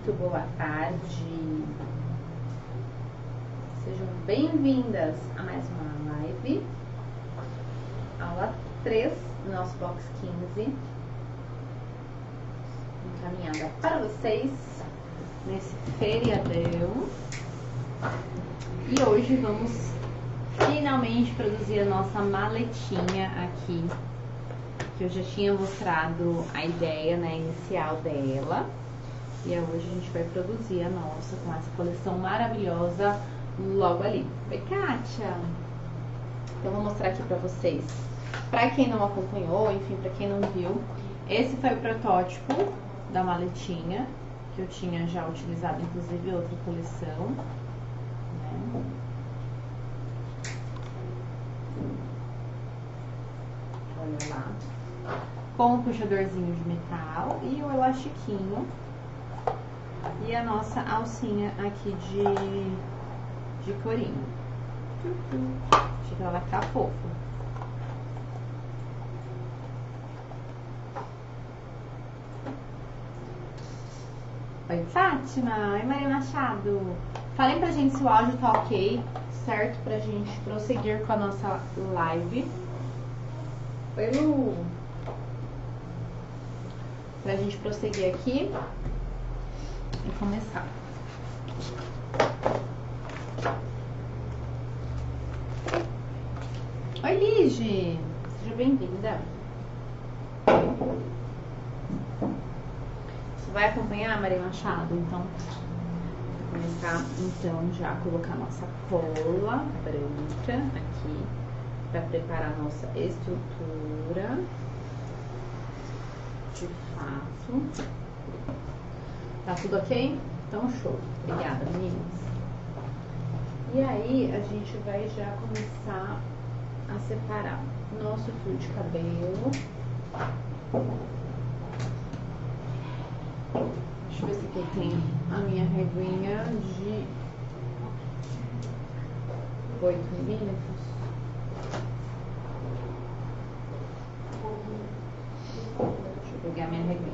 muito boa tarde. Sejam bem-vindas a mais uma live, aula 3 do nosso box 15, encaminhada para vocês nesse feriadão. E hoje vamos finalmente produzir a nossa maletinha aqui, que eu já tinha mostrado a ideia, né, inicial dela. E hoje a gente vai produzir a nossa com essa coleção maravilhosa logo ali. Oi, Kátia! Então, vou mostrar aqui pra vocês. Pra quem não acompanhou, enfim, pra quem não viu, esse foi o protótipo da maletinha, que eu tinha já utilizado, inclusive, em outra coleção. Né? Olha lá. Com o puxadorzinho de metal e o elastiquinho. E a nossa alcinha aqui de corinho. Acho que ela vai ficar fofa. Oi, Fátima. Oi, Maria Machado. Falem pra gente se o áudio tá ok, certo? Pra gente prosseguir com a nossa live. Oi, Lu. Pra gente prosseguir aqui e começar. Oi, Lige! Seja bem-vinda. Você vai acompanhar, Maria Machado? Então, vou começar então já a colocar a nossa cola branca aqui para preparar a nossa estrutura. De fato. Tá tudo ok? Então, show. Obrigada, meninas. E aí, a gente vai já começar a separar nosso fio de cabelo. Deixa eu ver se aqui eu tenho a minha reguinha de 8 milímetros. Deixa eu pegar a minha reguinha.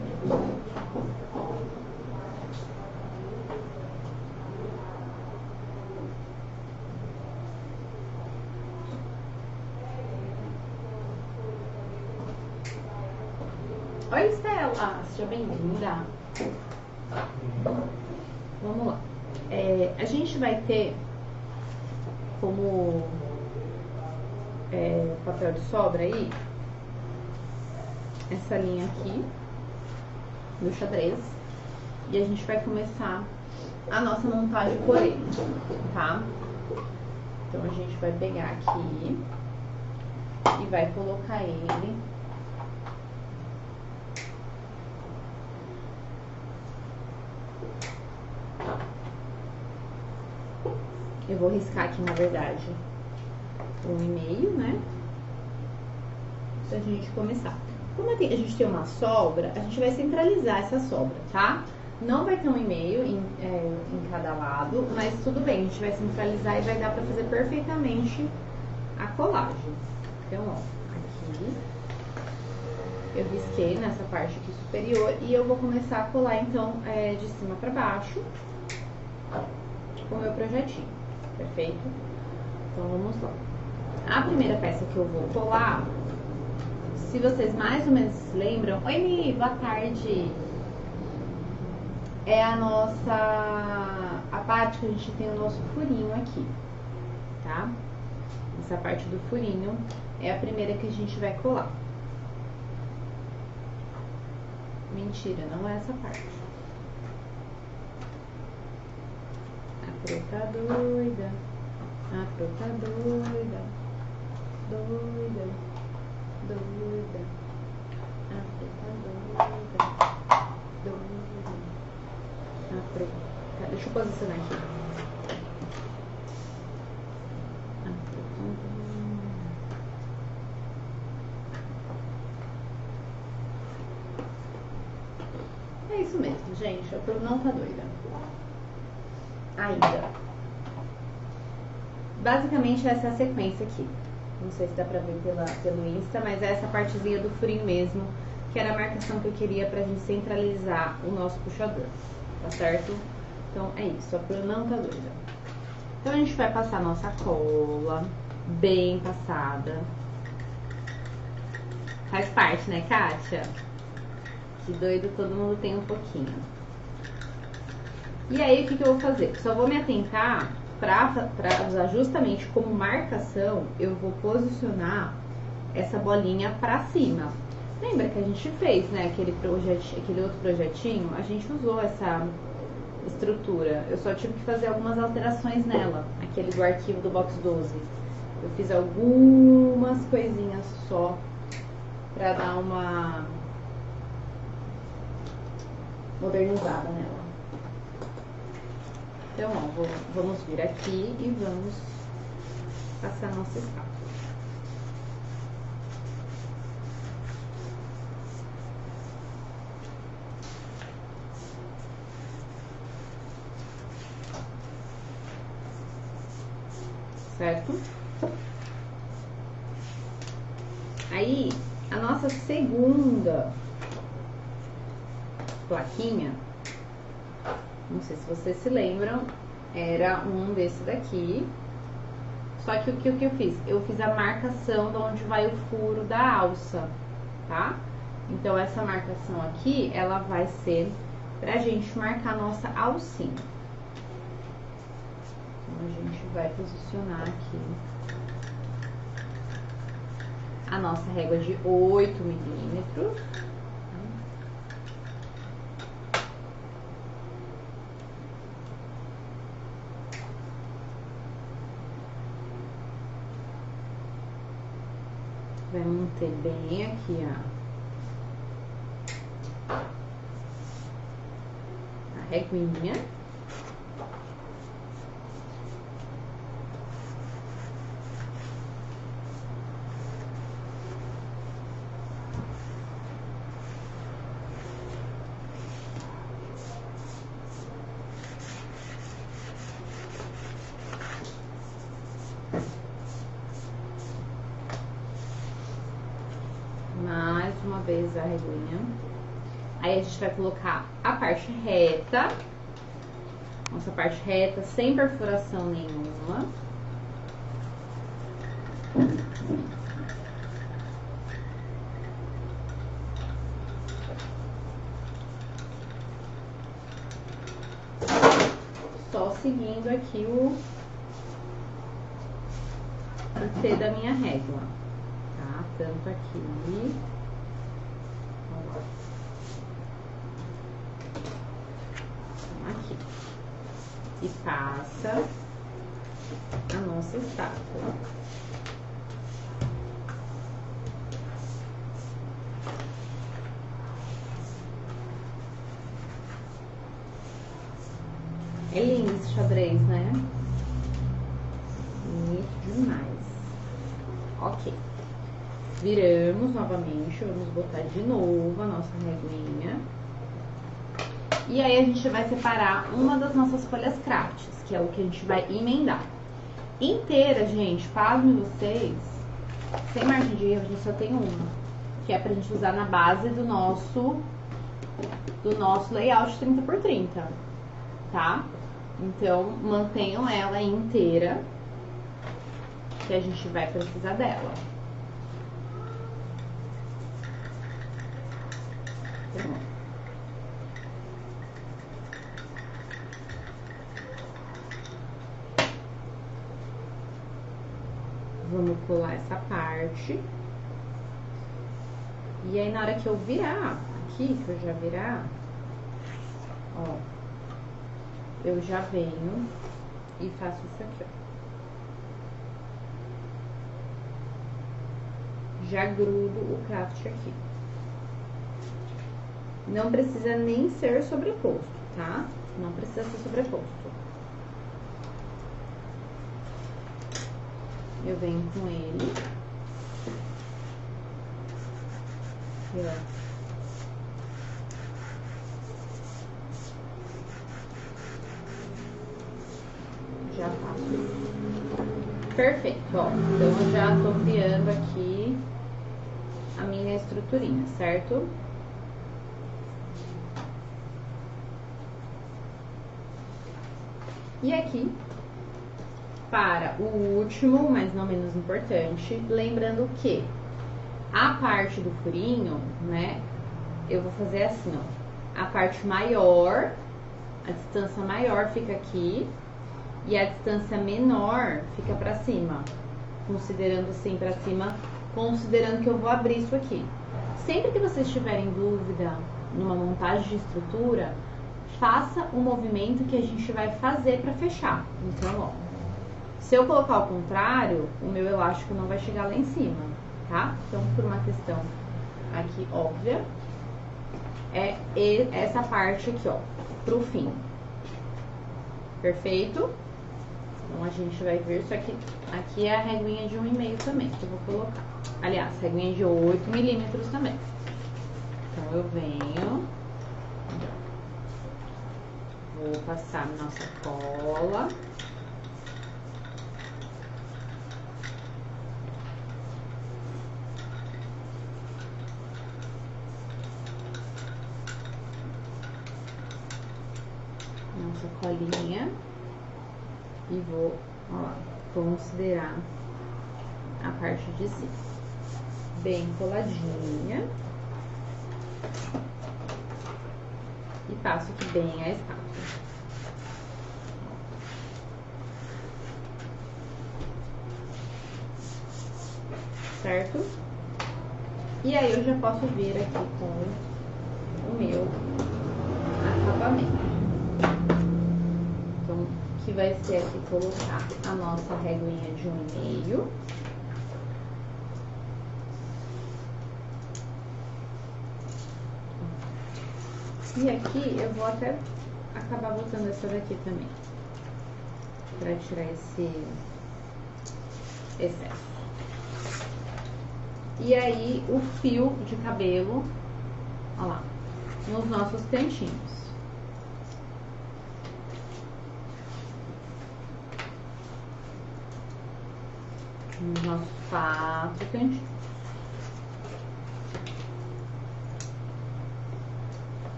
Oi, Estela! Seja bem-vinda! Vamos lá. A gente vai ter como papel de sobra aí essa linha aqui do xadrez. E a gente vai começar a nossa montagem por ele, tá? Então, a gente vai pegar aqui e vai colocar ele eu vou riscar aqui, na verdade, 1,5, né? Pra gente começar. Como a gente tem uma sobra, a gente vai centralizar essa sobra, tá? Não vai ter 1,5 em cada lado, mas tudo bem, a gente vai centralizar e vai dar pra fazer perfeitamente a colagem. Então, ó, aqui eu risquei nessa parte aqui superior e eu vou começar a colar, então, de cima pra baixo com o meu projetinho. Perfeito? Então, vamos lá. A primeira peça que eu vou colar, se vocês mais ou menos se lembram... Oi, Mi, boa tarde! É a nossa... a parte que a gente tem o nosso furinho aqui, tá? Essa parte do furinho é a primeira que a gente vai colar. Mentira, não é essa parte. A Pro tá doida, a Pro tá doida, doida, doida, a Pro tá doida, doida, a Pro tá... Deixa eu posicionar aqui. A Pro tá doida. É isso mesmo, gente, a Pro não tá doida. Ainda. Basicamente essa é a sequência aqui. Não sei se dá pra ver pelo Insta, mas é essa partezinha do furinho mesmo, que era a marcação que eu queria pra gente centralizar o nosso puxador. tá certo? Então é isso, a Pro não tá doida. Então a gente vai passar a nossa cola bem passada. Faz parte, né, Kátia? Que doido, todo mundo tem um pouquinho. E aí, o que eu vou fazer? Só vou me atentar pra usar justamente como marcação, eu vou posicionar essa bolinha pra cima. Lembra que a gente fez, né, aquele outro projetinho? A gente usou essa estrutura. Eu só tive que fazer algumas alterações nela, aquele do arquivo do Box 12. Eu fiz algumas coisinhas só pra dar uma modernizada nela. Então, ó, vamos vir aqui e vamos passar nossa espátula. Certo? Aí, a nossa segunda plaquinha, não sei se vocês se lembram, era um desse daqui. Só que o que eu fiz? Eu fiz a marcação de onde vai o furo da alça, tá? Então, essa marcação aqui, ela vai ser pra gente marcar a nossa alcinha. Então, a gente vai posicionar aqui a nossa régua de 8 milímetros. Vai manter bem aqui, ó, a reguinha. Mais uma vez a reguinha. Aí a gente vai colocar a parte reta, nossa parte reta, sem perfuração nenhuma. Só seguindo aqui o T da minha régua, tá? Tanto aqui, aqui, e passa a nossa espátula. É lindo esse xadrez, né? Bonito demais. Ok. Viramos novamente, vamos botar de novo a nossa reguinha. E aí a gente vai separar uma das nossas folhas crafts, que é o que a gente vai emendar. Inteira, gente, pasmem vocês, sem margem de erro, a gente só tem uma, que é pra gente usar na base do nosso layout 30×30, tá? Então, mantenham ela inteira, que a gente vai precisar dela. Então, vamos colar essa parte. E aí, na hora que eu virar, aqui, que eu já virar, ó, eu já venho e faço isso aqui, ó. Já grudo o craft aqui. Não precisa nem ser sobreposto, tá? Não precisa ser sobreposto. Eu venho com ele. E ó. Já faço. Perfeito, ó. Então, eu já tô criando aqui a minha estruturinha, certo? E aqui, para o último, mas não menos importante, lembrando que a parte do furinho, né, eu vou fazer assim, ó. A parte maior, a distância maior fica aqui e a distância menor fica pra cima. Considerando assim pra cima, considerando que eu vou abrir isso aqui. Sempre que vocês tiverem dúvida numa montagem de estrutura, faça o movimento que a gente vai fazer pra fechar. Então, ó, se eu colocar ao contrário, o meu elástico não vai chegar lá em cima, tá? Então, por uma questão aqui óbvia, é essa parte aqui, ó, pro fim. Perfeito? Então, a gente vai ver isso aqui. Aqui é a reguinha de 1,5 também, que eu vou colocar. Aliás, reguinha de 8 milímetros também. Então, eu venho... Vou passar nossa cola. Nossa colinha. E vou, ó lá, considerar a parte de cima. Bem coladinha. E passo aqui bem a espátula. Certo? E aí eu já posso vir aqui com o meu acabamento. Então, que vai ser aqui colocar a nossa reguinha de 1,5. E aqui eu vou até acabar botando essa daqui também, pra tirar esse excesso. E aí o fio de cabelo, ó lá, nos nossos cantinhos. Nos nossos 4 cantinhos.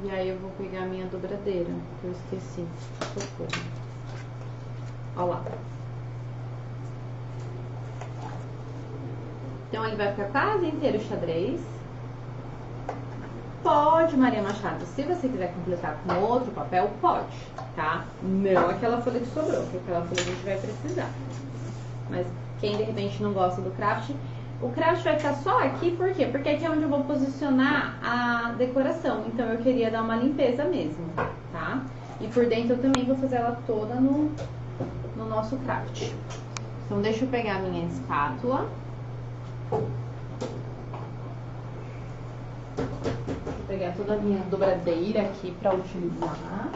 E aí eu vou pegar a minha dobradeira, que eu esqueci. Socorro. Ó lá. Então ele vai ficar quase inteiro xadrez. Pode, Maria Machado, se você quiser completar com outro papel, pode, tá? Não aquela folha que sobrou, porque aquela folha a gente vai precisar. Mas quem de repente não gosta do craft, o craft vai ficar só aqui, por quê? Porque aqui é onde eu vou posicionar a decoração, então eu queria dar uma limpeza mesmo, tá? E por dentro eu também vou fazer ela toda no nosso craft. Então deixa eu pegar a minha espátula. Vou pegar toda a minha dobradeira aqui pra utilizar.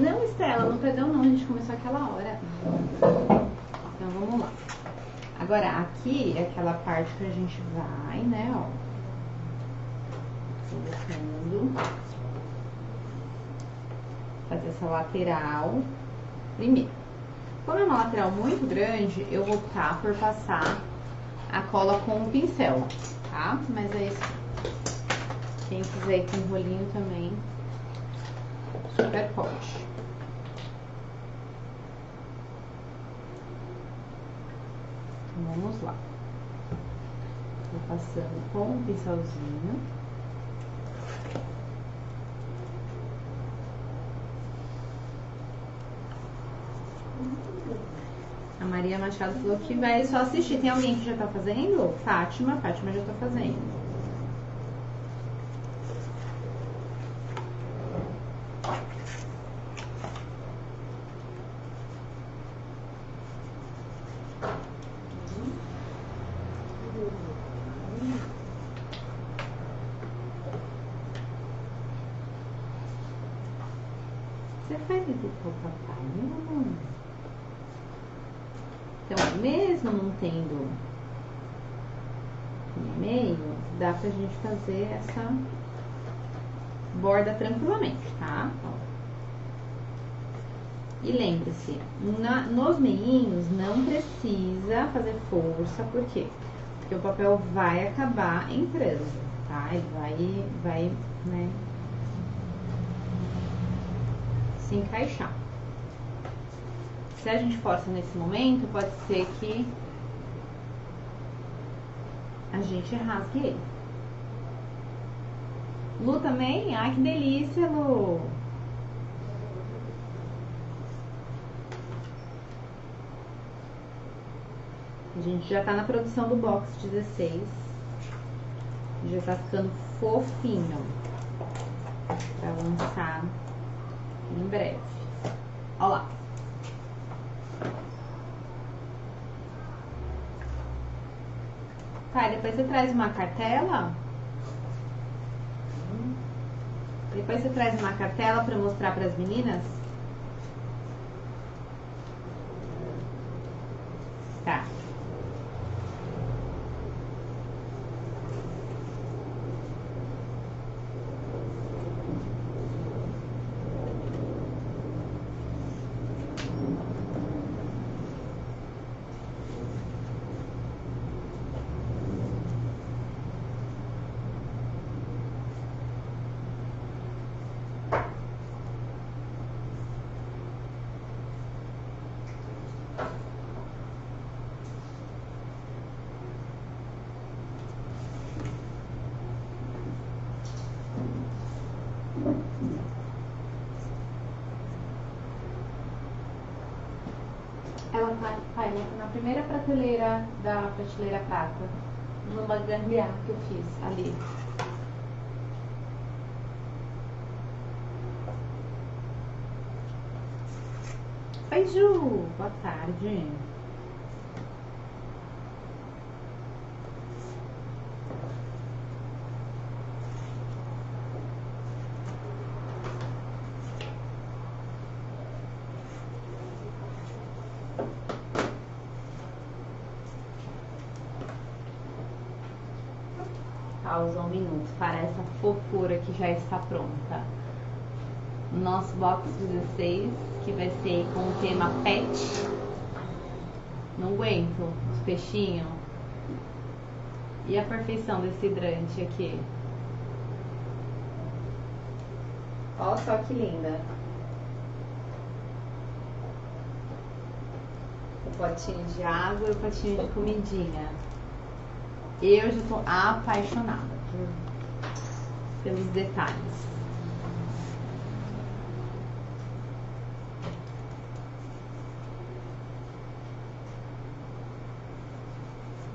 Não, Estela, não perdão não, a gente começou aquela hora. Então vamos lá. Agora aqui é aquela parte que a gente vai, né, ó, colocando, fazer essa lateral primeiro. Como é uma lateral muito grande, eu vou optar por passar a cola com o pincel, tá? Mas aí, quem quiser ir com o rolinho também, super pode. Vamos lá. Vou passando com o pincelzinho. A Maria Machado falou que vai só assistir. Tem alguém que já tá fazendo? Fátima já tá fazendo. Você vai visitar o papai, meu amor? Então, mesmo não tendo e-mail, dá pra gente fazer essa borda tranquilamente, tá? E lembre-se, nos meinhos não precisa fazer força, por quê? Porque o papel vai acabar entrando, tá? Ele vai, né, se encaixar. Se a gente força nesse momento, pode ser que a gente rasgue ele. Lu também? Ai, que delícia, Lu! A gente já tá na produção do box 16. Já tá ficando fofinho pra lançar em breve. Ó lá. Tá, depois você traz uma cartela. Depois você traz uma cartela pra mostrar pras meninas. Tá. Ela tá na primeira prateleira da prateleira prata, numa gambiarra que eu fiz ali. Oi, Ju! Boa tarde. Pausa um minuto para essa fofura que já está pronta. Nosso box 16, que vai ser com o tema pet. Não aguento os peixinhos. E a perfeição desse hidrante aqui. Olha só que linda. O potinho de água e o potinho de comidinha. Eu já tô apaixonada pelos detalhes.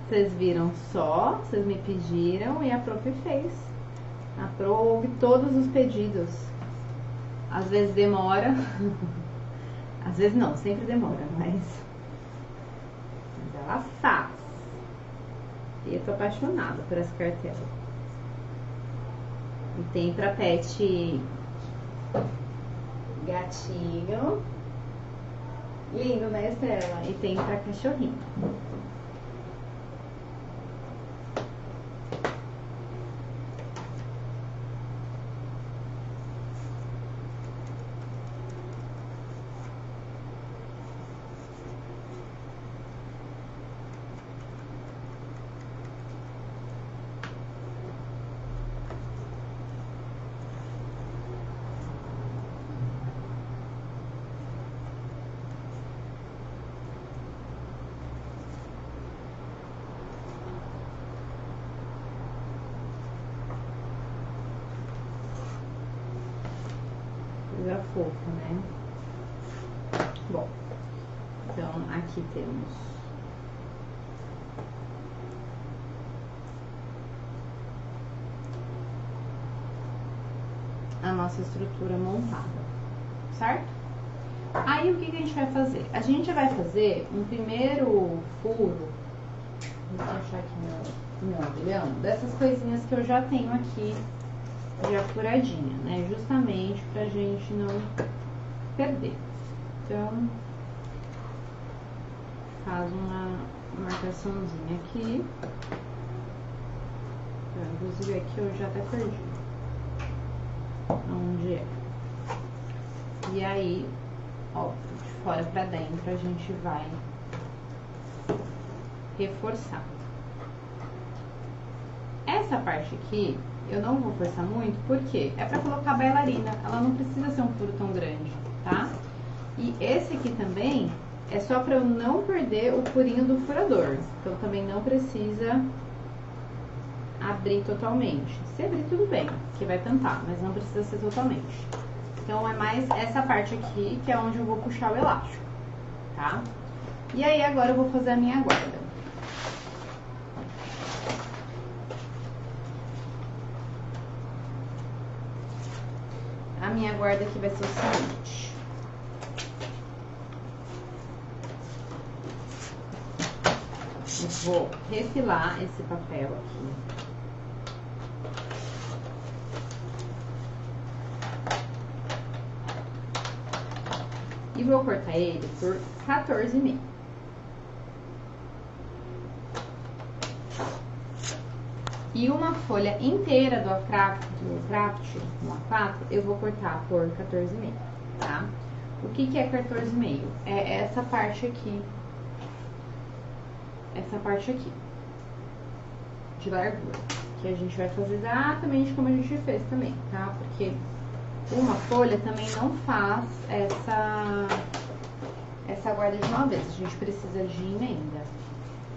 Vocês viram só, vocês me pediram e a prof fez. A prof ouve todos os pedidos. Às vezes demora, às vezes não, sempre demora, mas ela faz. E eu tô apaixonada por essa cartela. E tem pra pet gatinho. Lindo, né, Estela? E tem pra cachorrinho. Coisa fofa, né? Bom, então aqui temos a nossa estrutura montada, certo? Aí o que a gente vai fazer? A gente vai fazer um primeiro furo, vou achar aqui meu agulhão, dessas coisinhas que eu já tenho aqui já furadinha, né? Justamente pra gente não perder. Então, faz uma marcaçãozinha aqui. Então, inclusive aqui eu já até perdi. Onde é? E aí, ó, de fora pra dentro a gente vai reforçar. Essa parte aqui, eu não vou forçar muito, porque é pra colocar a bailarina, ela não precisa ser um furo tão grande, tá? E esse aqui também é só pra eu não perder o furinho do furador, então também não precisa abrir totalmente. Se abrir, tudo bem, que vai tampar, mas não precisa ser totalmente. Então, é mais essa parte aqui, que é onde eu vou puxar o elástico, tá? E aí, agora eu vou fazer a minha guarda. A minha guarda aqui vai ser o seguinte. Eu vou refilar esse papel aqui. E vou cortar ele por 14,5. E uma folha inteira do craft, um A4, eu vou cortar por 14,5, tá? O que é 14,5? É essa parte aqui. Essa parte aqui. De largura. Que a gente vai fazer exatamente como a gente fez também, tá? Porque uma folha também não faz essa guarda de uma vez, a gente precisa de emenda.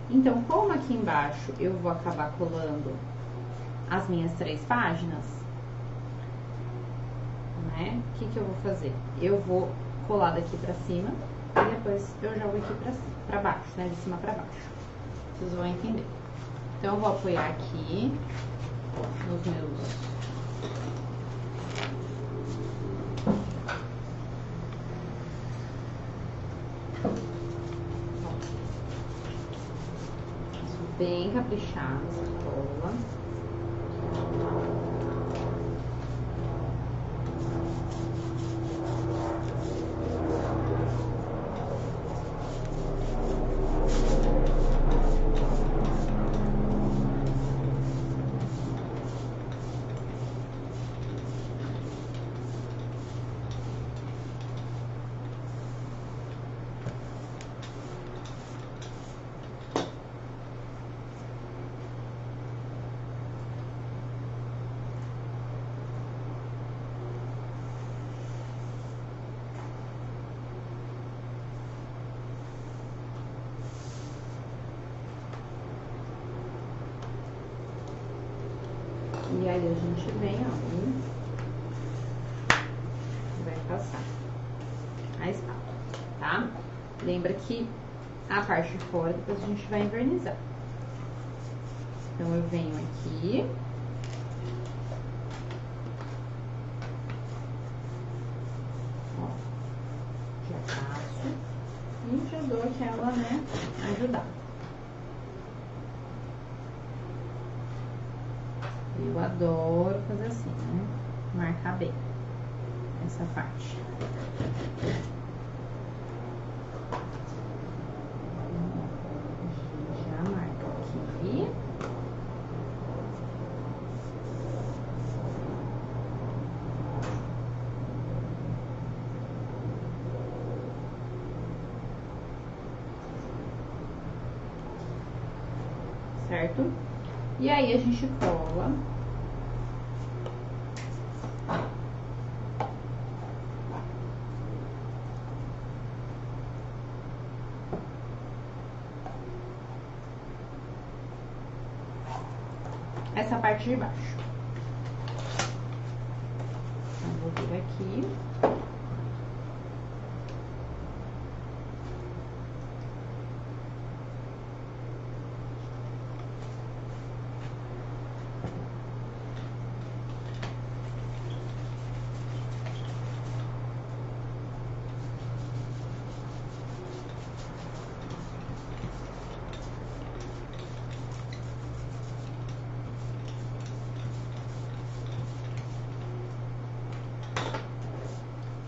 Então, como aqui embaixo eu vou acabar colando as minhas 3 páginas, né? O que eu vou fazer? Eu vou colar daqui pra cima e depois eu jogo aqui pra baixo, né? De cima pra baixo. Vocês vão entender. Então, eu vou apoiar aqui nos meus... Bem caprichado essa cola. E aí a gente vem, ó, e vai passar a espátula, tá? Lembra que a parte de fora depois a gente vai envernizar. Então, eu venho aqui. Ó, já passo e já dou aquela, né, ajudar. Eu adoro fazer assim, né? Marcar bem essa parte. Já marco aqui. Certo? E aí, a gente cola. Essa parte de baixo. Então, vou vir aqui.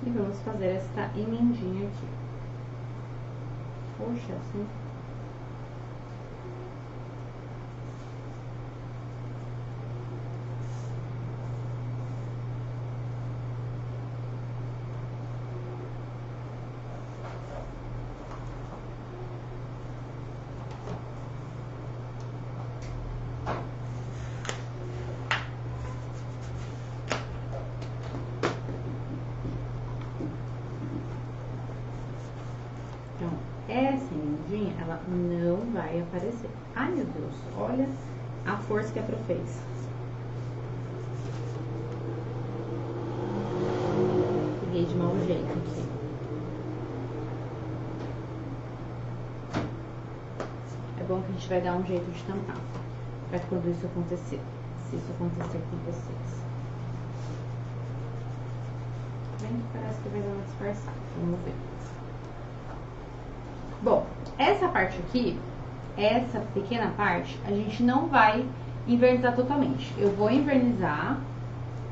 E vamos fazer esta emendinha aqui. Poxa, assim. Então, essa emendinha, ela não vai aparecer. Ai, meu Deus, olha a força que a Pro fez. Peguei de mau jeito aqui. É bom que a gente vai dar um jeito de tampar, pra quando isso acontecer, se isso acontecer com vocês. Bem, parece que vai dar uma disfarçada, vamos ver. Bom, essa parte aqui, essa pequena parte, a gente não vai invernizar totalmente. Eu vou invernizar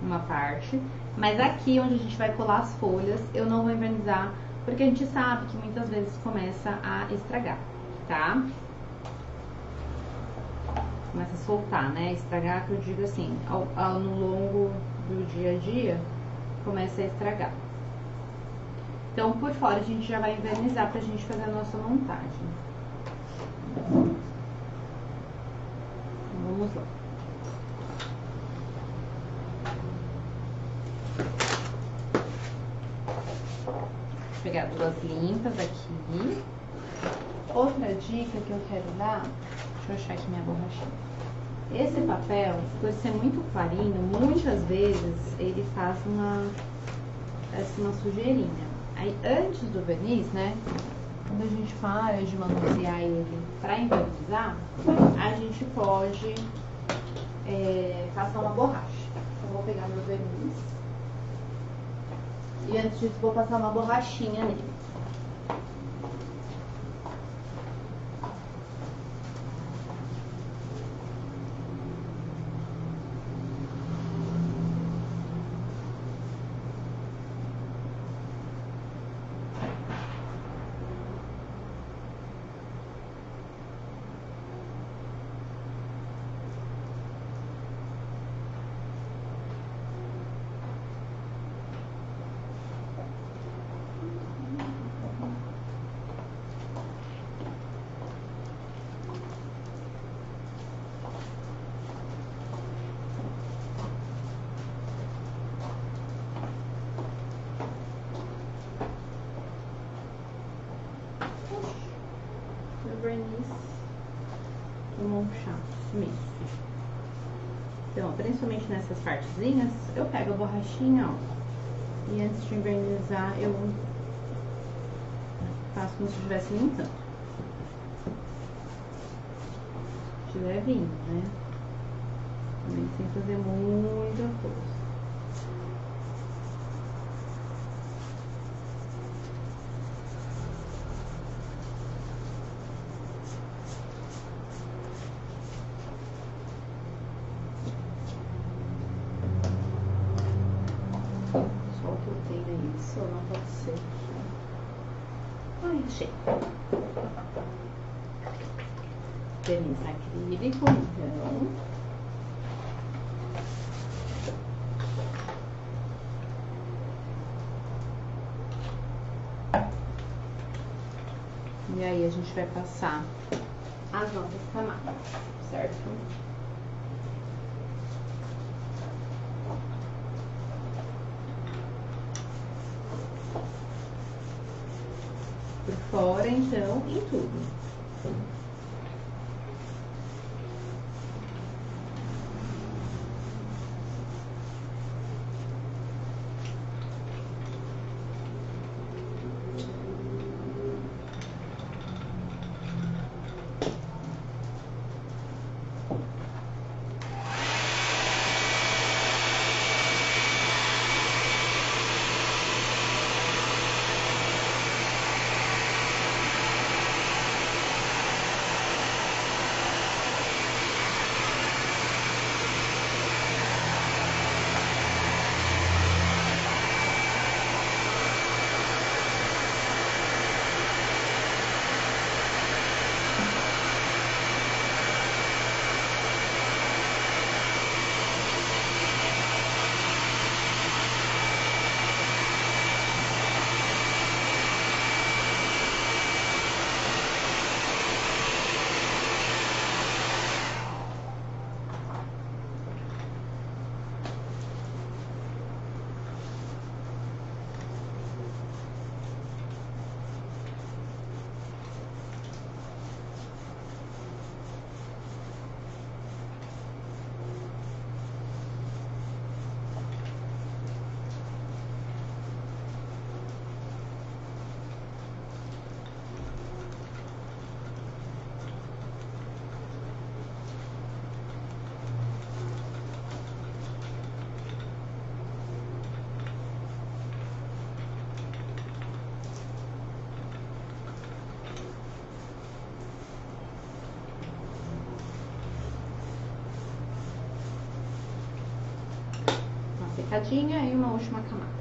uma parte, mas aqui onde a gente vai colar as folhas, eu não vou invernizar, porque a gente sabe que muitas vezes começa a estragar, tá? Começa a soltar, né? Estragar, que eu digo assim, no longo do dia a dia, começa a estragar. Então, por fora, a gente já vai invernizar pra gente fazer a nossa montagem. Então, vamos lá. Vou pegar duas limpas aqui. Outra dica que eu quero dar, deixa eu achar aqui minha borrachinha. Esse papel, por ser muito clarinho, muitas vezes ele faz uma sujeirinha. Aí, antes do verniz, né, quando a gente para de manusear ele para invernizar, a gente pode passar uma borracha. Então, vou pegar meu verniz e antes disso vou passar uma borrachinha nele. Verniz tomou um chá, sumiço. Então, principalmente nessas partezinhas, eu pego a borrachinha, ó, e antes de invernizar, eu faço como se estivesse limpando. De levinho, né? Também sem fazer muita força. Isso não pode ser. Ai, achei. Verniz acrílico, então. E aí a gente vai passar as nossas camadas, certo? Por fora, então, em tudo. secadinha e uma última camada.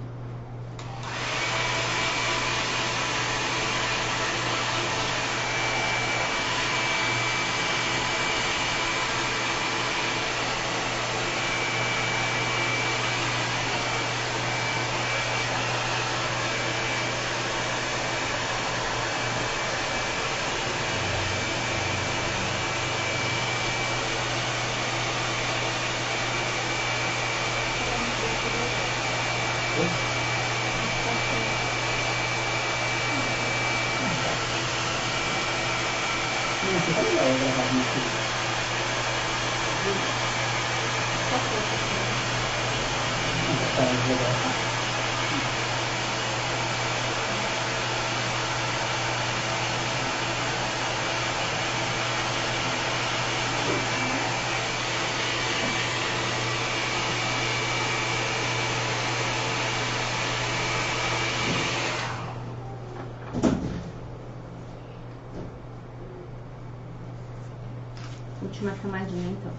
Última camadinha, então.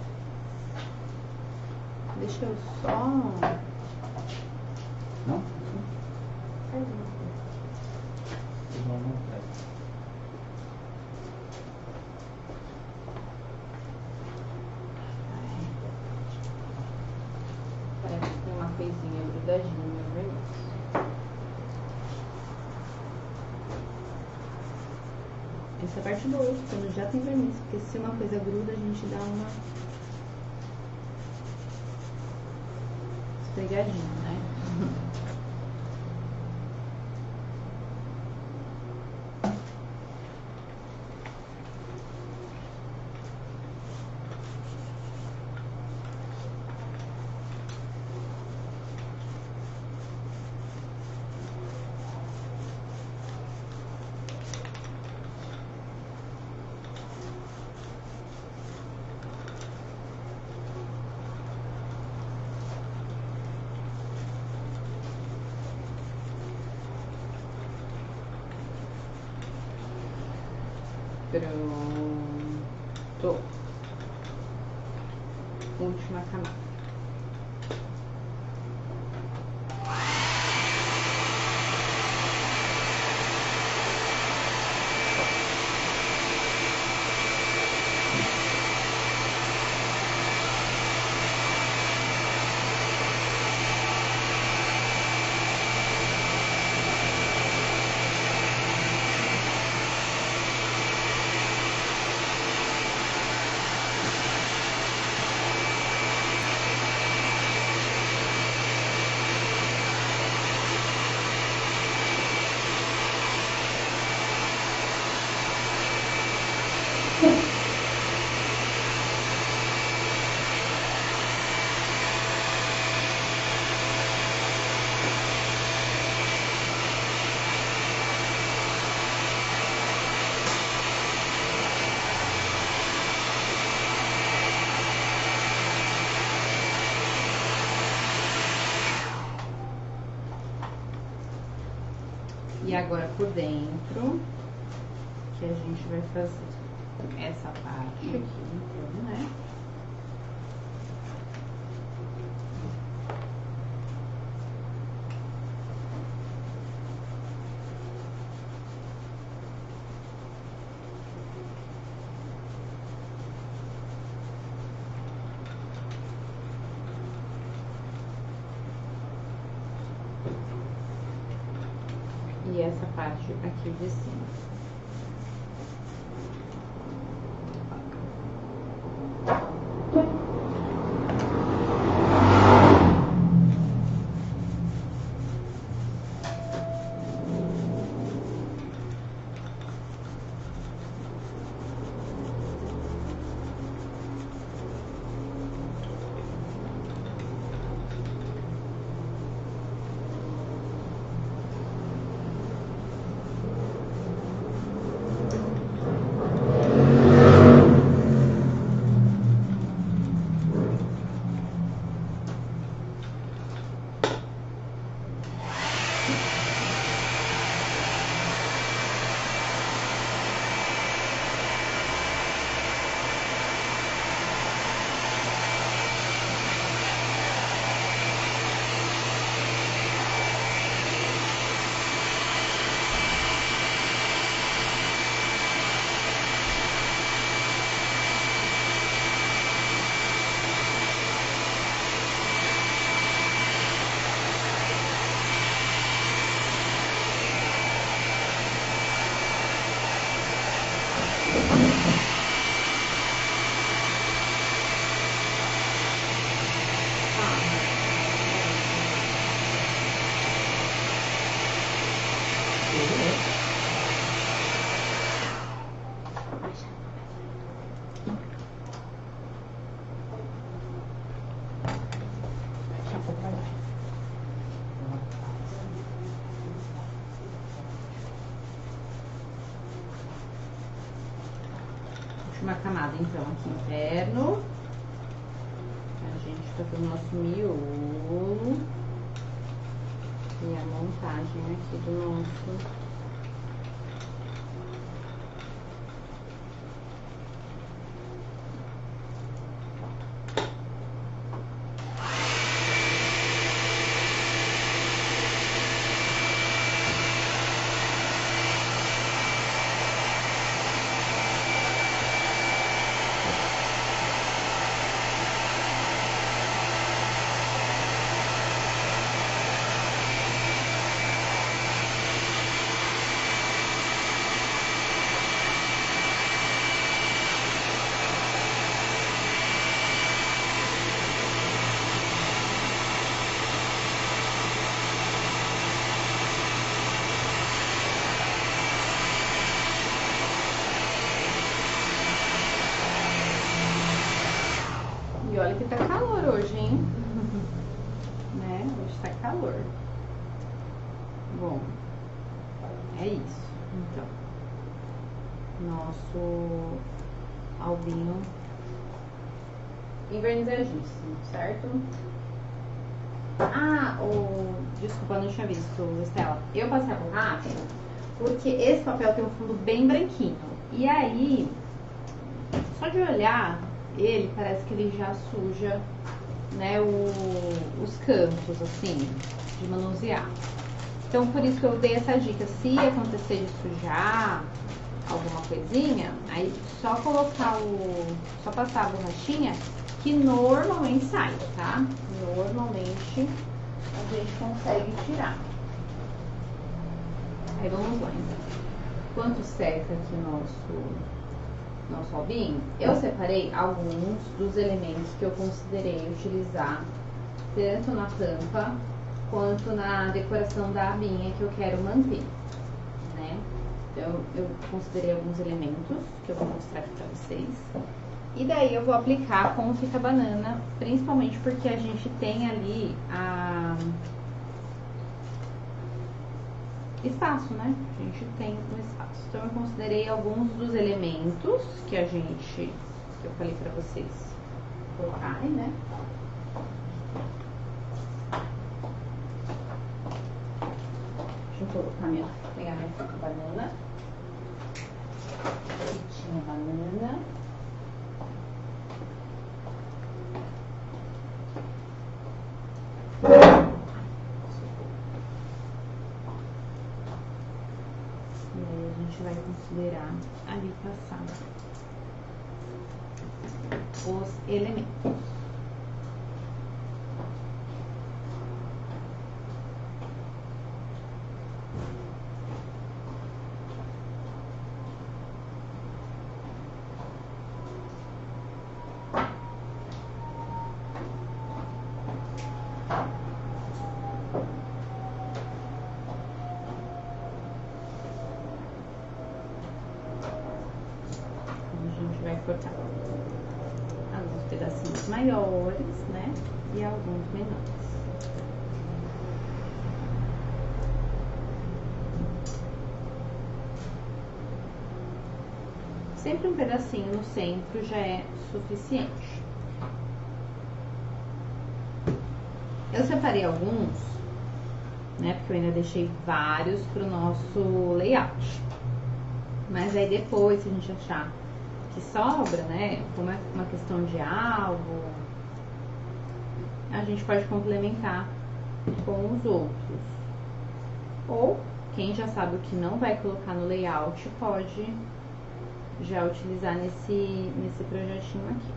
Deixa eu só... Não? Faz uma coisa. Parece que tem uma coisinha grudadinha no meu verniz. Essa é a parte boa, quando já tem verniz, porque se uma coisa gruda, a gente dá uma esfregadinha, né? Pronto. Última camada. E agora por dentro, que a gente vai fazer essa parte aqui, então, né? E essa parte aqui de cima. Última camada, então, aqui interno. A gente fazer o nosso miolo. E a montagem aqui do nosso... E olha que tá calor hoje, hein? Né? Hoje tá calor. Bom, é isso. Então, nosso albinho envernizadíssimo, certo? Ah, desculpa, não tinha visto, Estela. Eu passei a borracha porque esse papel tem um fundo bem branquinho. E aí, só de olhar ele, parece que ele já suja, né, os cantos, assim, de manusear. Então, por isso que eu dei essa dica. Se acontecer de sujar alguma coisinha, aí só colocar só passar a borrachinha, que normalmente sai, tá? Normalmente a gente consegue tirar. Aí vamos lá, então. Enquanto seca aqui nosso albinho, eu separei alguns dos elementos que eu considerei utilizar tanto na tampa quanto na decoração da abinha que eu quero manter, né? Então, eu considerei alguns elementos que eu vou mostrar aqui pra vocês. E daí eu vou aplicar com o fita banana, principalmente porque a gente tem ali espaço, né? A gente tem um espaço. Então, eu considerei alguns dos elementos que eu falei pra vocês colocarem, né? Deixa eu pegar minha fita banana. Fitinha banana. Vai considerar ali passar os elementos. Vai cortar alguns pedacinhos maiores, né? E alguns menores. Sempre um pedacinho no centro já é suficiente. Eu separei alguns, né? Porque eu ainda deixei vários pro nosso layout. Mas aí depois, se a gente achar que sobra, né, como é uma questão de algo, a gente pode complementar com os outros. Ou, quem já sabe o que não vai colocar no layout, pode já utilizar nesse projetinho aqui.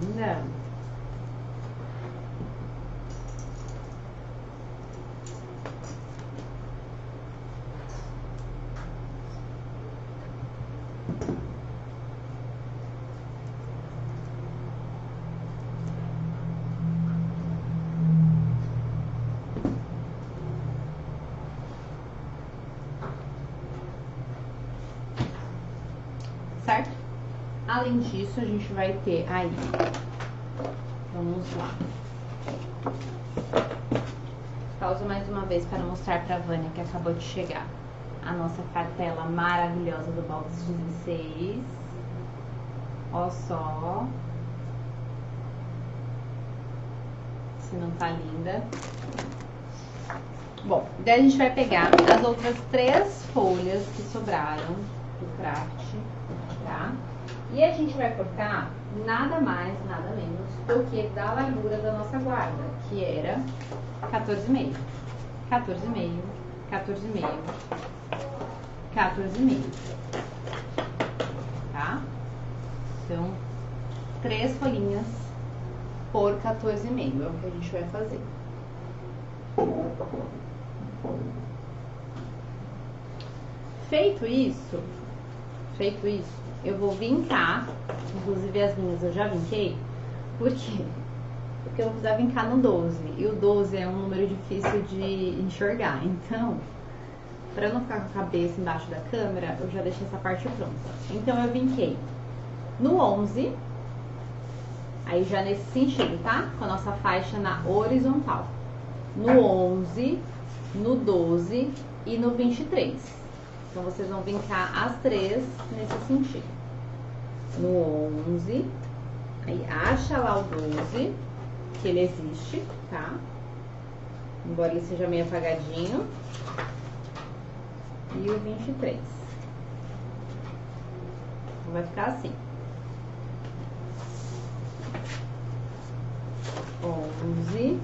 linda. Certo? Além disso, a gente vai ter aí, vamos lá. Pausa mais uma vez para mostrar para a Vânia que acabou de chegar a nossa cartela maravilhosa do box 16. Ó só. Se não tá linda. Bom, daí a gente vai pegar as outras 3 folhas que sobraram do craft, tá? E a gente vai cortar nada mais, nada menos do que da largura da nossa guarda, que era 14,5. 14,5, 14,5, 14,5. Tá? Então, 3 folhinhas por 14,5 é o que a gente vai fazer. Feito isso, eu vou vincar, inclusive as minhas eu já vinquei, por quê? Porque eu vou precisar vincar no 12, e o 12 é um número difícil de enxergar, então, para eu não ficar com a cabeça embaixo da câmera, eu já deixei essa parte pronta. Então eu vinquei no 11, aí já nesse sentido, tá? Com a nossa faixa na horizontal. No 11, no 12 e no 23. Então, vocês vão vincar as 3 nesse sentido. No 11, aí acha lá o 12, que ele existe, tá? Embora ele seja meio apagadinho. E o 23. Então, vai ficar assim. 11.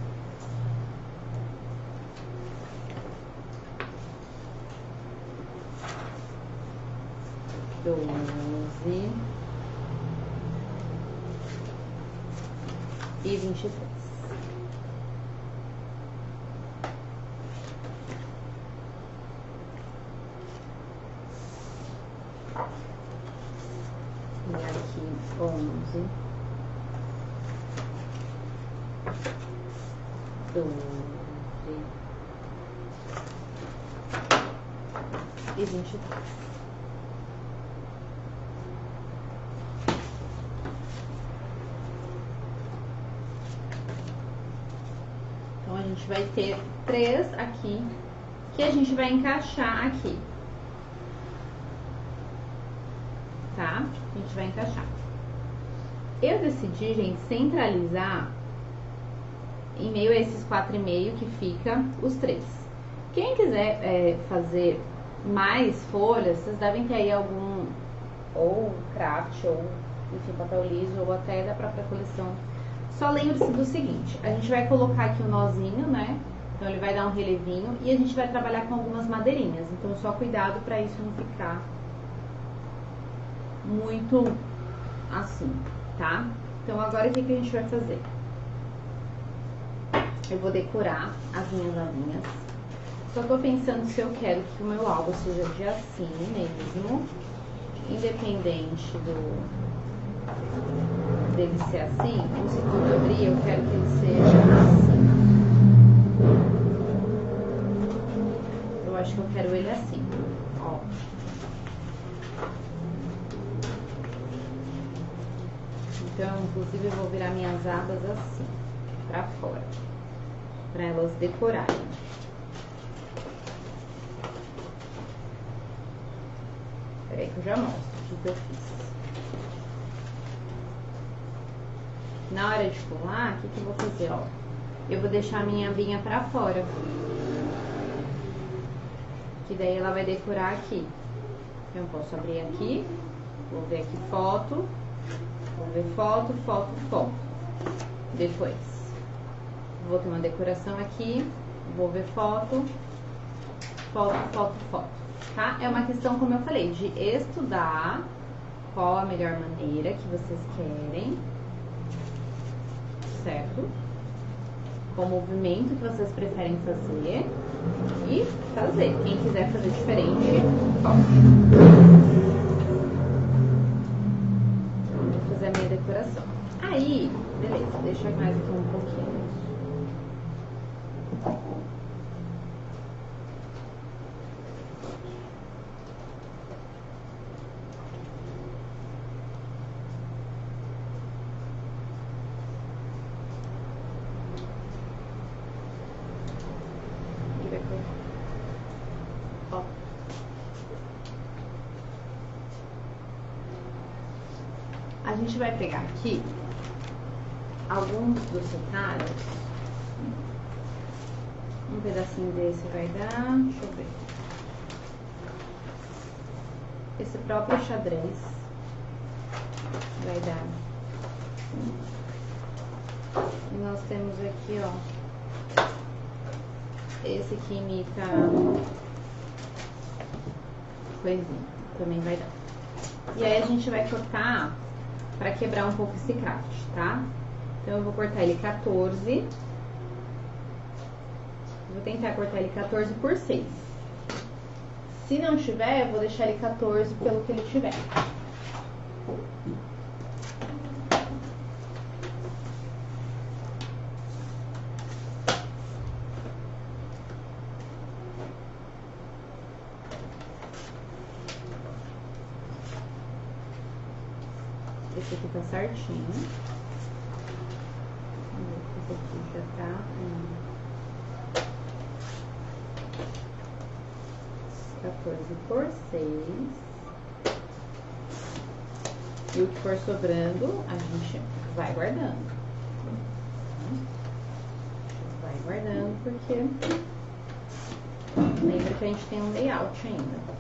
12 e 23. E aqui 11, 12 e 23. Então, a gente vai ter 3 aqui, que a gente vai encaixar aqui. Tá? A gente vai encaixar. Eu decidi, gente, centralizar em meio a esses 4,5 que fica os 3. Quem quiser fazer mais folhas, vocês devem ter aí algum, ou craft, ou enfim, papel liso, ou até da própria coleção. Só lembre-se do seguinte, a gente vai colocar aqui o nozinho, né? Então ele vai dar um relevinho e a gente vai trabalhar com algumas madeirinhas. Então só cuidado para isso não ficar muito assim, tá? Então agora o que a gente vai fazer? Eu vou decorar as minhas asinhas. Só tô pensando se eu quero que o meu álbum seja de assim mesmo, independente dele ser assim, ou se tudo abrir, eu quero que ele seja assim. Eu acho que eu quero ele assim, ó. Então, inclusive, eu vou virar minhas abas assim, pra fora, pra elas decorarem. Peraí que eu já mostro o que eu fiz. Na hora de colar, o que eu vou fazer, ó? Eu vou deixar a minha abinha pra fora. Que daí ela vai decorar aqui. Então, eu posso abrir aqui, vou ver aqui foto, vou ver foto, foto, foto. Depois, vou ter uma decoração aqui, vou ver foto, foto, foto, foto. Tá? É uma questão, como eu falei, de estudar qual a melhor maneira que vocês querem. certo? Qual movimento que vocês preferem fazer e fazer. Quem quiser fazer diferente, pode. Vou fazer a minha decoração. Aí, beleza, deixa mais aqui um pouquinho. Ó. A gente vai pegar aqui alguns dos retalhos. Um pedacinho desse vai dar, deixa eu ver. Esse próprio xadrez vai dar. E nós temos aqui, ó. Esse que imita coisinha, também vai dar. E aí a gente vai cortar para quebrar um pouco esse craft, tá? Então eu vou cortar ele 14. Vou tentar cortar ele 14 por 6. Se não tiver, eu vou deixar ele 14 pelo que ele tiver. Esse aqui tá certinho. Esse aqui já tá. 14 por 6. E o que for sobrando, a gente vai guardando. Vai guardando, porque lembra que a gente tem um layout ainda.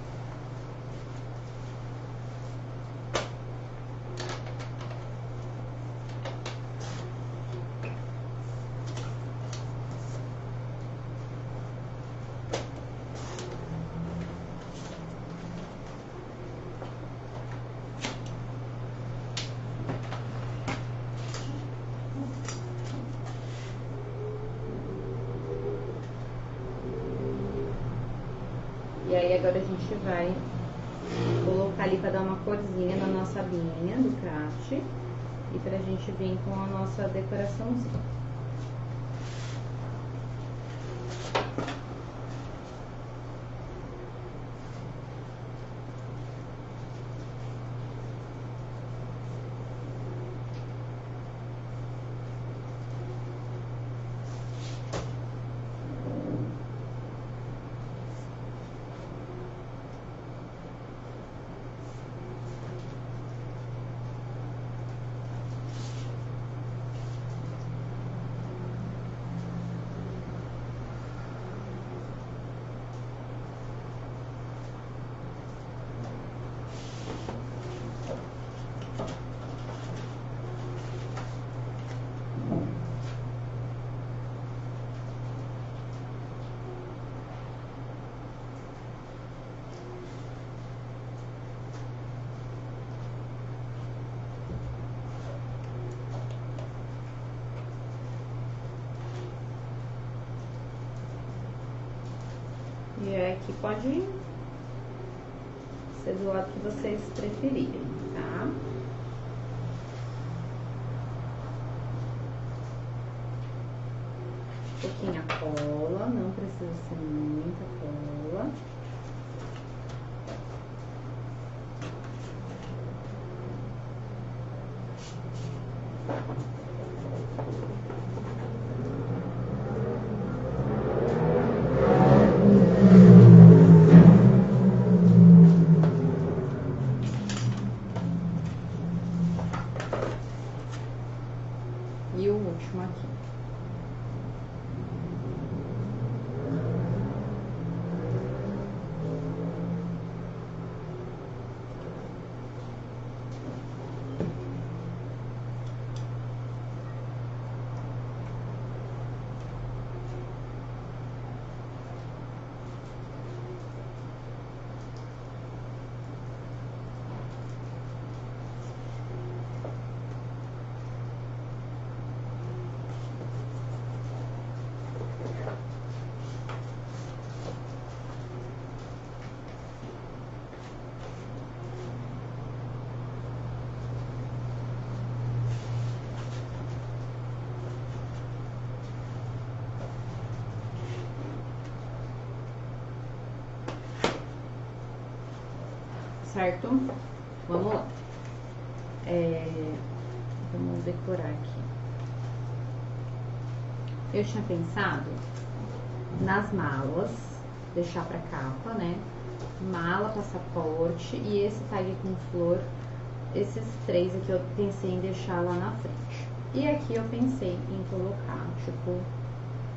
E aí agora a gente vai colocar ali para dar uma corzinha na nossa linha do craft e pra gente vir com a nossa decoraçãozinha. E aqui pode ser do lado que vocês preferirem, tá? Pouquinha cola, não precisa ser muita cola. E o último aqui. certo? Vamos lá. Vamos decorar aqui. Eu tinha pensado nas malas, deixar pra capa, né? Mala, passaporte e esse tag com flor. Esses três aqui eu pensei em deixar lá na frente. E aqui eu pensei em colocar, tipo,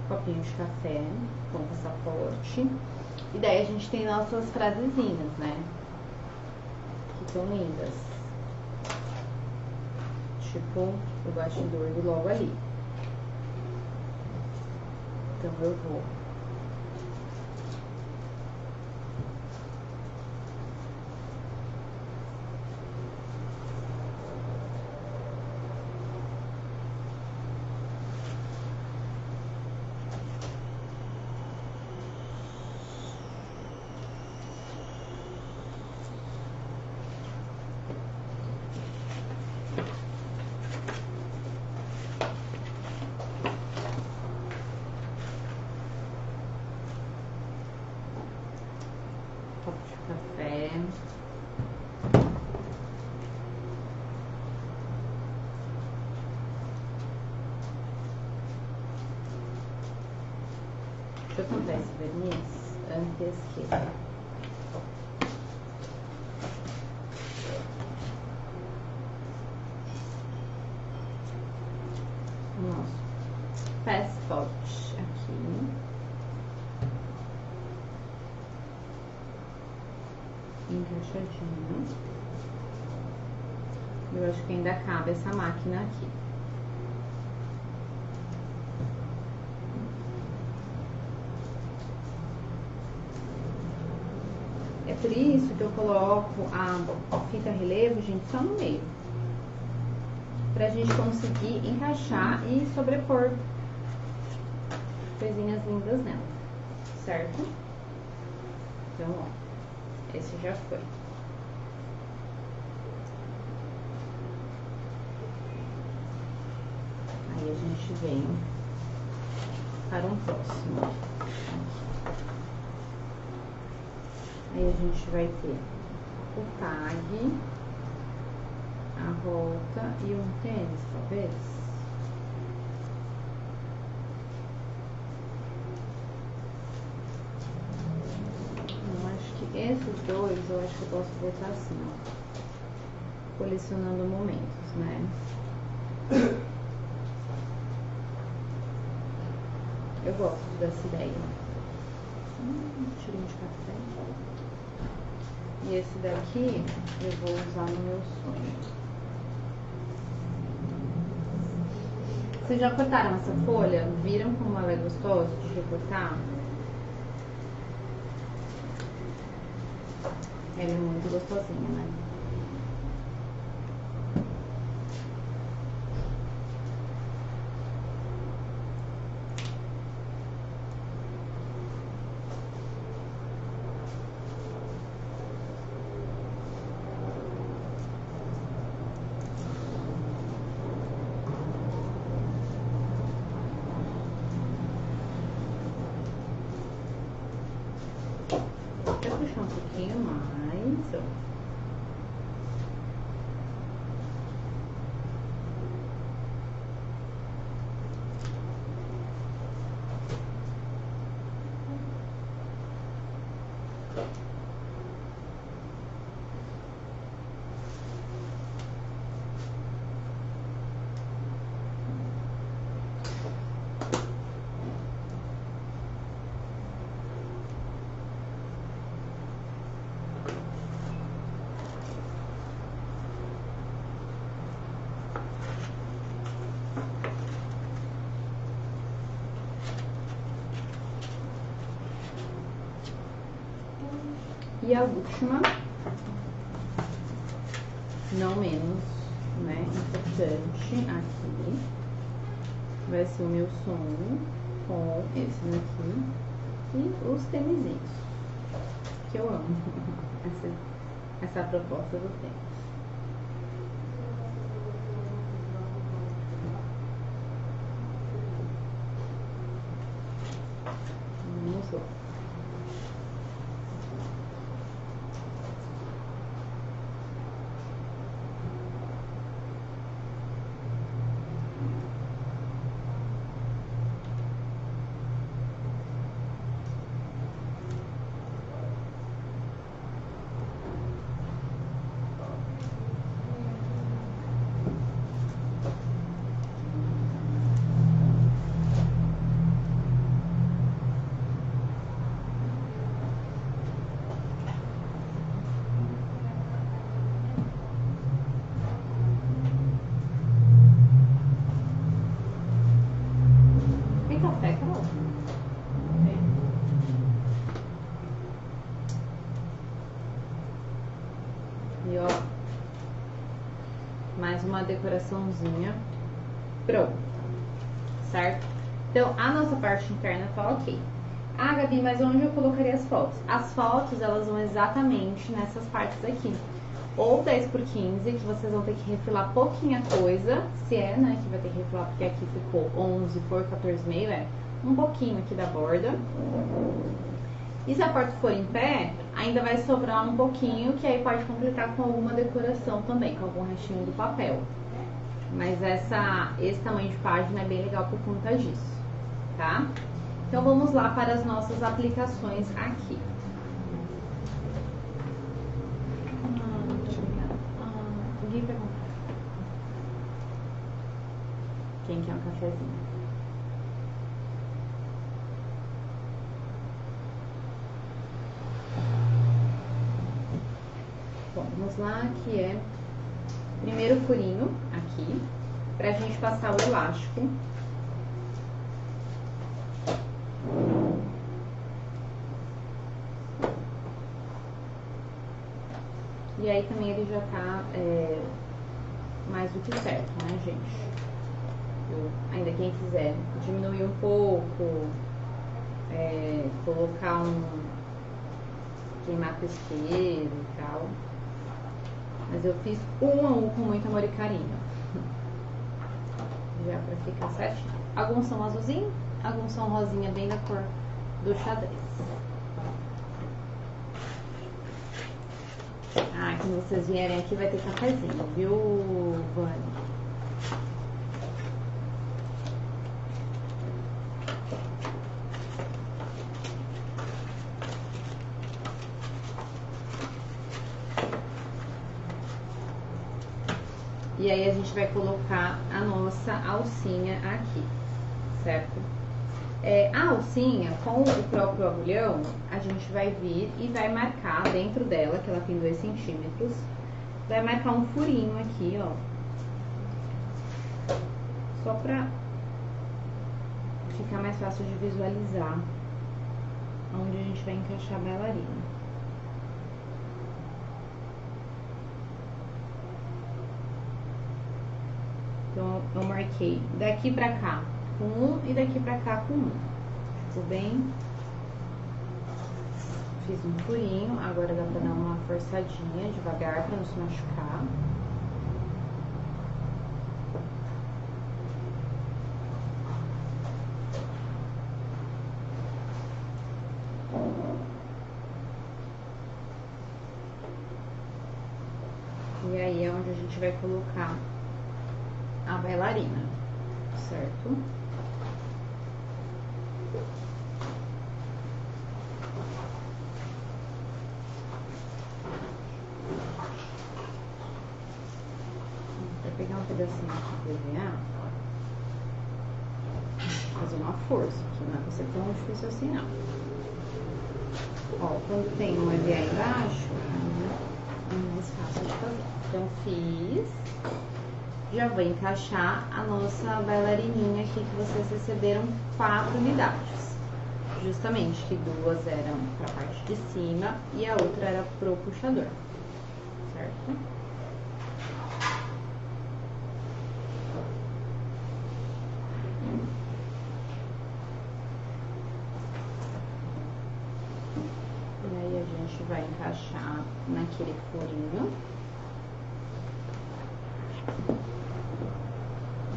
copinho de café com passaporte. E daí a gente tem nossas frasezinhas, né? Que são lindas. Tipo, o bastidor do logo ali. Então eu vou copo de café. Deixa eu comprar esse verniz antes que... Nosso passaporte aqui. Encaixadinho. Eu acho que ainda cabe essa máquina aqui. É por isso que eu coloco a fita relevo, gente, só no meio. Pra gente conseguir encaixar e sobrepor coisinhas lindas nela, certo? Então, ó, esse já foi. Aí a gente vem para um próximo. Aí a gente vai ter o tag, a volta e um tênis, talvez. Eu acho que esses dois, eu acho que eu posso botar assim, ó. Colecionando momentos, né? Eu gosto dessa ideia. Cheirinho de café. E esse daqui eu vou usar no meu sonho. Vocês já cortaram essa folha? Viram como ela é gostosa de recortar? Ela é muito gostosinha, né? Vou puxar um pouquinho mais, ó. E a última, não menos, né, importante aqui, vai ser o meu sonho com esse daqui e os tênisinhos, que eu amo, essa proposta do tênis. Vamos lá. uma decoraçãozinha pronta, certo? Então, a nossa parte interna tá ok. Ah, Gabi, mas onde eu colocaria as fotos? As fotos, elas vão exatamente nessas partes aqui. Ou 10x15, que vocês vão ter que refilar pouquinha coisa, se é, né, que vai ter que refilar, porque aqui ficou 11 por 14,5, um pouquinho aqui da borda. E se a porta for em pé, ainda vai sobrar um pouquinho, que aí pode completar com alguma decoração também, com algum restinho do papel. Mas esse tamanho de página é bem legal por conta disso, tá? Então vamos lá para as nossas aplicações aqui. Muito obrigada. Ninguém perguntou. Quem quer um cafezinho? Bom, vamos lá, que é primeiro furinho aqui, pra gente passar o elástico. E aí também ele já tá mais do que certo, né, gente? Ainda quem quiser diminuir um pouco, colocar queimar pesqueiro e tal. Mas eu fiz um a um com muito amor e carinho. Já pra ficar certinho. Alguns são azulzinho, alguns são rosinha bem da cor do xadrez. Ah, quando vocês vierem aqui vai ter cafezinho, viu, Vânia? E aí a gente vai colocar a nossa alcinha aqui, certo? A alcinha, com o próprio agulhão, a gente vai vir e vai marcar dentro dela, que ela tem 2 centímetros, vai marcar um furinho aqui, ó. Só pra ficar mais fácil de visualizar onde a gente vai encaixar a bailarina. Então, eu marquei daqui pra cá com 1 e daqui pra cá com 1. Ficou bem? Fiz um furinho, agora dá pra dar uma forçadinha devagar pra não se machucar. E aí é onde a gente vai colocar a bailarina, certo? Vou pegar um pedacinho aqui de PVA, fazer uma força, que não vai ser tão difícil assim não. Ó, quando tem um EVA embaixo, é mais fácil de fazer. Então fiz. Já vou encaixar a nossa bailarininha aqui, que vocês receberam 4 unidades. Justamente que 2 eram para a parte de cima e a outra era pro puxador, certo? E aí a gente vai encaixar naquele furinho.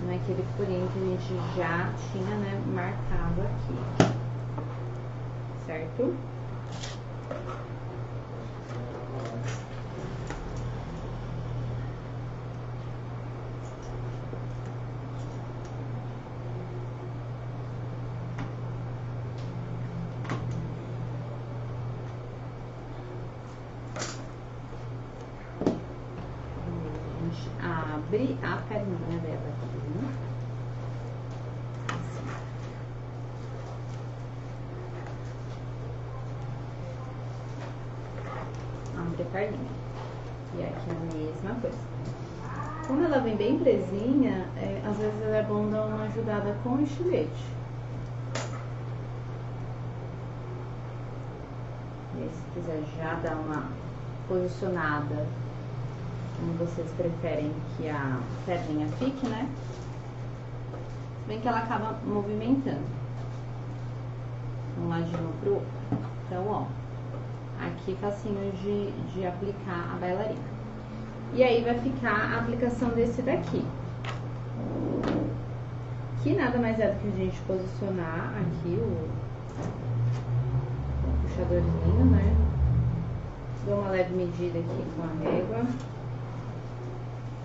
Naquele furinho que a gente já tinha, né, marcado aqui, certo? A gente abre a perninha dela aqui. Abre a perninha. E aqui a mesma coisa. Como ela vem bem presinha, às vezes é bom dar uma ajudada com o estilete. E aí, se quiser já dar uma posicionada como vocês preferem que a pedrinha fique, né? Bem que ela acaba movimentando um ladinho pro outro. Então, ó, aqui facinho de aplicar a bailarina. E aí vai ficar a aplicação desse daqui, que nada mais é do que a gente posicionar aqui o puxadorzinho, né? Dou uma leve medida aqui com a régua,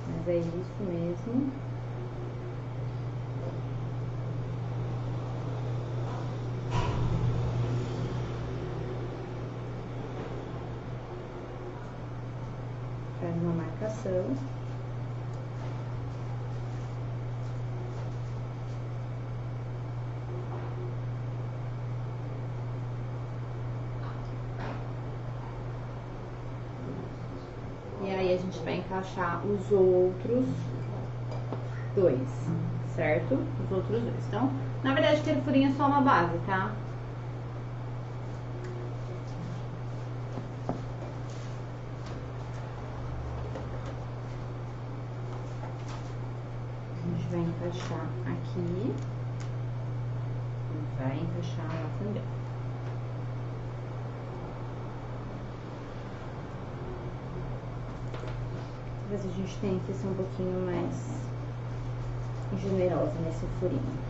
mas é isso mesmo. Faz uma marcação. E aí a gente vai encaixar os outros dois, certo? Os outros dois. Então, na verdade, aquele furinho é só uma base, tá? A gente vai encaixar aqui e vai encaixar lá também. Talvez a gente tenha que ser um pouquinho mais generosa nesse furinho.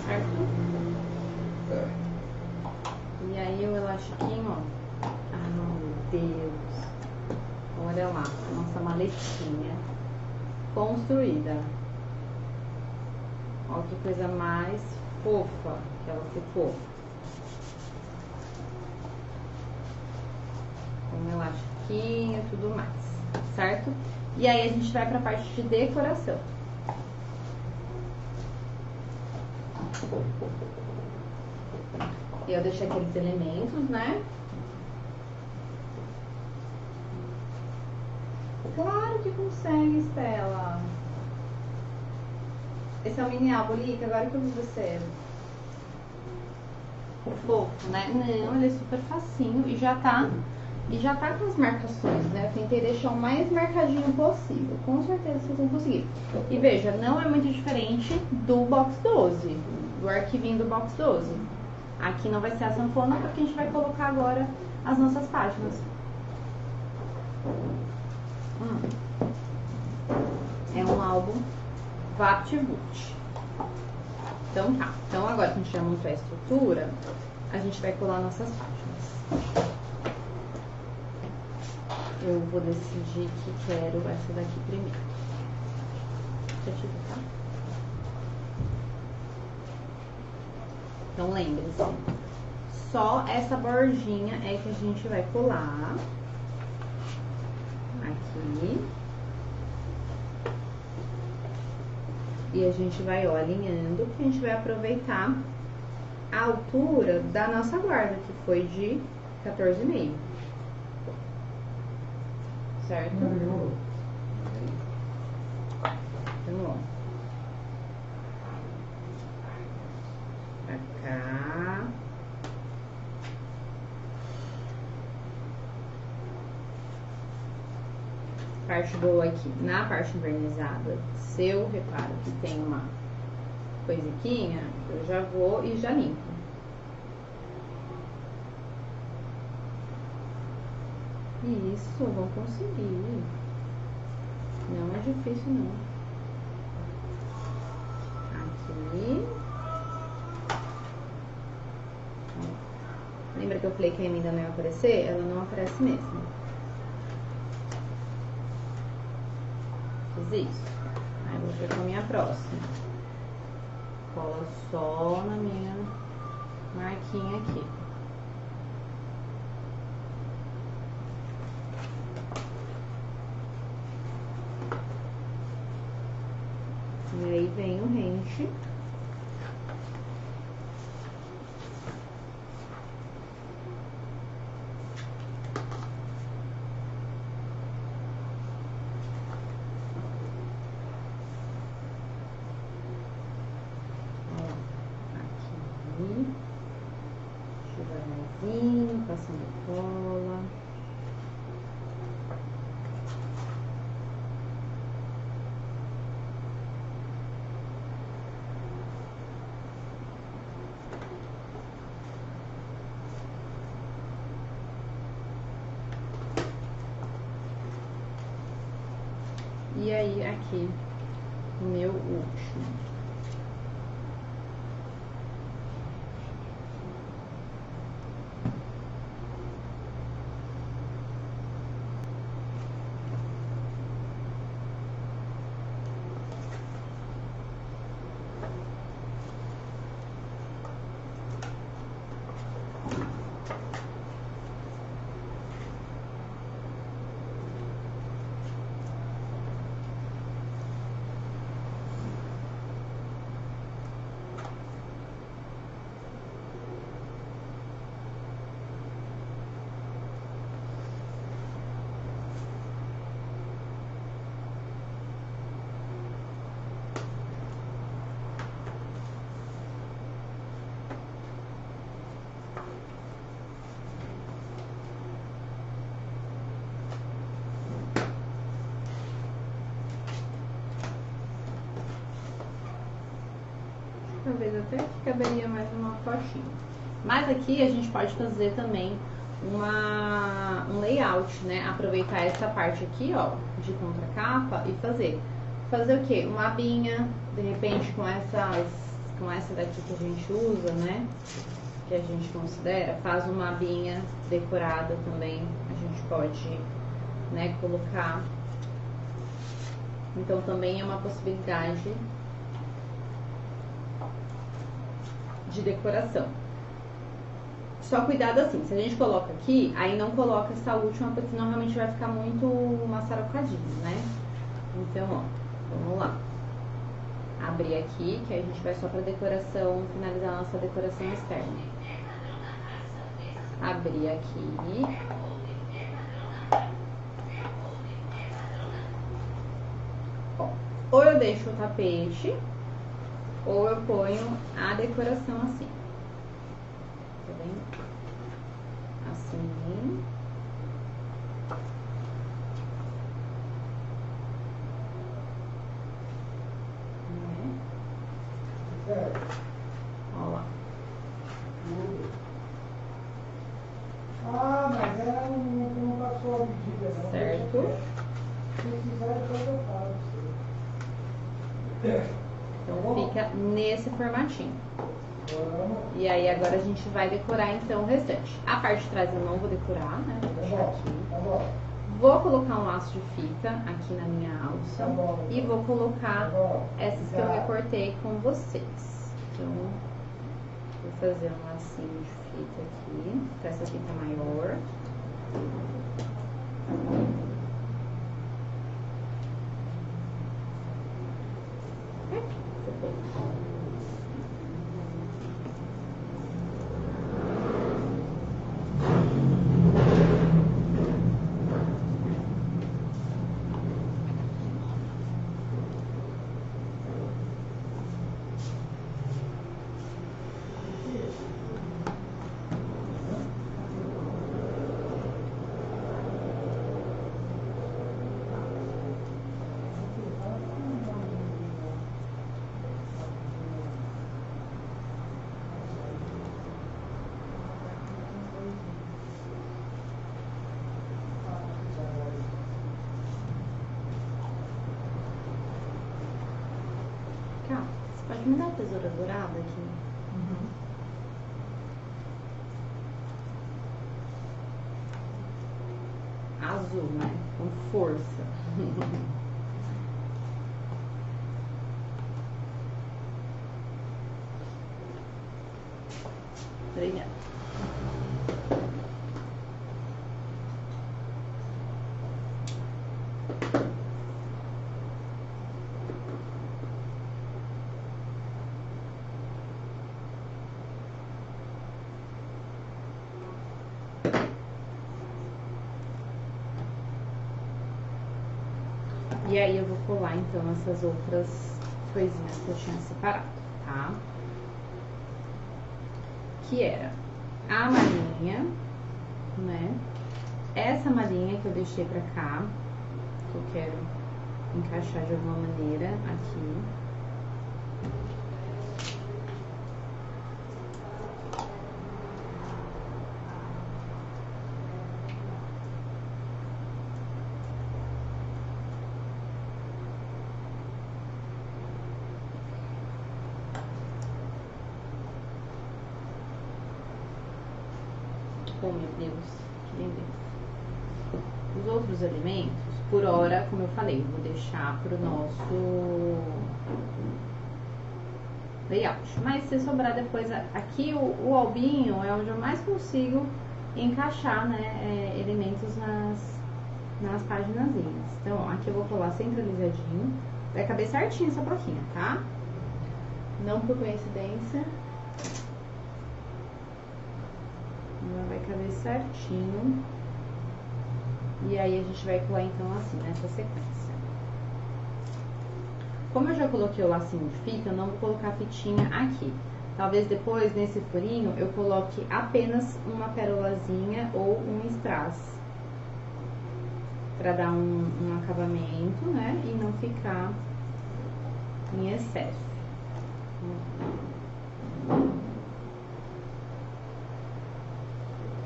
Certo? E aí o elastiquinho, ó. Ah, meu Deus. Olha lá, nossa maletinha construída. Olha que coisa mais fofa que ela ficou. Com elastiquinho e tudo mais, certo? E aí a gente vai pra parte de decoração. Eu deixei aqueles elementos, né? Claro que consegue, Estela. Esse é o mini álbum, Lica, agora que eu vi você. Fofo, né? Não, ele é super facinho e já tá com as marcações, né? Eu tentei deixar o mais marcadinho possível. Com certeza vocês vão conseguir. E veja, não é muito diferente do box 12, do arquivinho do box 12. Aqui não vai ser a sanfona, porque a gente vai colocar agora as nossas páginas. É um álbum VaptVut. Então tá. Então agora que a gente já montou a estrutura, a gente vai colar nossas páginas. Eu vou decidir que quero essa daqui primeiro. Deixa eu ver, tá? Então lembre-se, só essa bordinha é que a gente vai colar aqui. E a gente vai, ó, alinhando, porque a gente vai aproveitar a altura da nossa guarda, que foi de 14,5. Certo? Então, ó. Pra cá. Parte boa aqui, na parte envernizada, se eu reparo que tem uma coisiquinha, eu já vou e já limpo. Isso, vão conseguir. Não é difícil, não. Aqui. Ó. Lembra que eu falei que a emenda não ia aparecer? Ela não aparece mesmo. Fiz isso. Aí vou ver com a minha próxima. Cola só na minha marquinha aqui. E aí vem o rente. Aqui. Devagarzinho, passando cola. E aí, aqui, o meu último. Talvez até que caberia mais uma fotinha. Mas aqui a gente pode fazer também um layout, né? Aproveitar essa parte aqui, ó, de contracapa e fazer. Fazer o quê? Uma abinha, de repente com essa daqui que a gente usa, né? Que a gente considera, faz uma abinha decorada também. A gente pode, né, colocar. Então também é uma possibilidade de decoração. Só cuidado assim, se a gente coloca aqui, aí não coloca essa última, porque senão realmente vai ficar muito maçarocadinho, né? Então, ó, vamos lá. Abrir aqui, que aí a gente vai só pra decoração, finalizar a nossa decoração externa. Abrir aqui. Ó, ou eu deixo o tapete, ou eu ponho a decoração assim. Tá vendo? Assim. Né? Ó lá. Ah, mas ela não passou a medida, não. Certo? Se quiser, depois eu falo. Então fica nesse formatinho. E aí agora a gente vai decorar então o restante. A parte de trás eu não vou decorar, né? Vou deixar aqui. Vou colocar um laço de fita aqui na minha alça. E vou colocar essas que eu recortei com vocês. Então, vou fazer um lacinho de fita aqui, com essa fita maior. Pode me dar a tesoura dourada aqui? Azul, né? Com força. Obrigada. E aí eu vou colar então essas outras coisinhas que eu tinha separado, tá? Que era a malinha, né? Essa malinha que eu deixei pra cá, que eu quero encaixar de alguma maneira aqui. Oh, meu Deus, que lindeza. Os outros elementos, por hora, como eu falei, eu vou deixar pro nosso layout. Mas se sobrar depois, aqui o albinho é onde eu mais consigo encaixar, né, elementos nas paginazinhas. Então, ó, aqui eu vou colar centralizadinho. Vai caber certinho essa plaquinha, tá? Não por coincidência. Ela vai caber certinho. E aí a gente vai colar então assim, nessa sequência. Como eu já coloquei o lacinho de fita, eu não vou colocar a fitinha aqui. Talvez depois, nesse furinho, eu coloque apenas uma pérolazinha ou um strass. Pra dar um acabamento, né? E não ficar em excesso.